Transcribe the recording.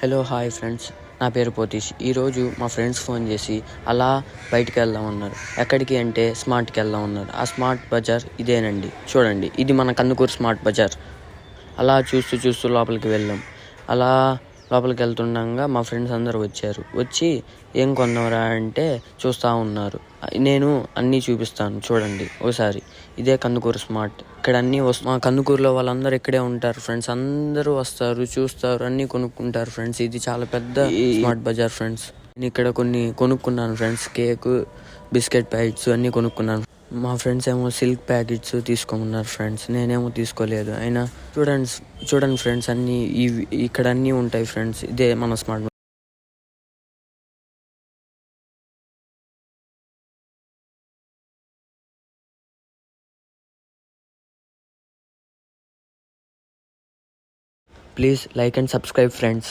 Hello hi friends, నా పేరు పోతీష్. ఈరోజు మా ఫ్రెండ్స్ ఫోన్ చేసి అలా బయటికి వెళ్దామన్నారు. ఎక్కడికి అంటే స్మార్ట్కి వెళ్దామన్నారు. ఆ స్మార్ట్ బజార్ ఇదేనండి, చూడండి. ఇది మన కందుకూరు స్మార్ట్ బజార్. అలా చూస్తూ లోపలికి వెళ్ళాం. అలా లోపలికి వెళ్తుండగా మా ఫ్రెండ్స్ అందరూ వచ్చి ఏం కొందాంరా అంటే చూస్తూ ఉన్నారు. నేను అన్నీ చూపిస్తాను, చూడండి ఒకసారి. ఇదే కందుకూరు స్మార్ట్. ఇక్కడ అన్నీ మా కందుకూరులో వాళ్ళందరూ ఇక్కడే ఉంటారు ఫ్రెండ్స్. అందరూ వస్తారు, చూస్తారు, అన్నీ కొనుక్కుంటారు ఫ్రెండ్స్. ఇది చాలా పెద్ద స్మార్ట్ బజార్ ఫ్రెండ్స్. నేను ఇక్కడ కొన్ని కొనుక్కున్నాను ఫ్రెండ్స్. కేక్, బిస్కెట్ ప్యాకెట్స్ అన్నీ కొనుక్కున్నాను. మా ఫ్రెండ్స్ ఏమో సిల్క్ ప్యాకెట్స్ తీసుకోమన్నారు ఫ్రెండ్స్. నేనేమో తీసుకోలేదు. అయినా చూడండి ఫ్రెండ్స్, అన్నీ ఇక్కడ అన్నీ ఉంటాయి ఫ్రెండ్స్. ఇదే మన smart. Please like and subscribe friends.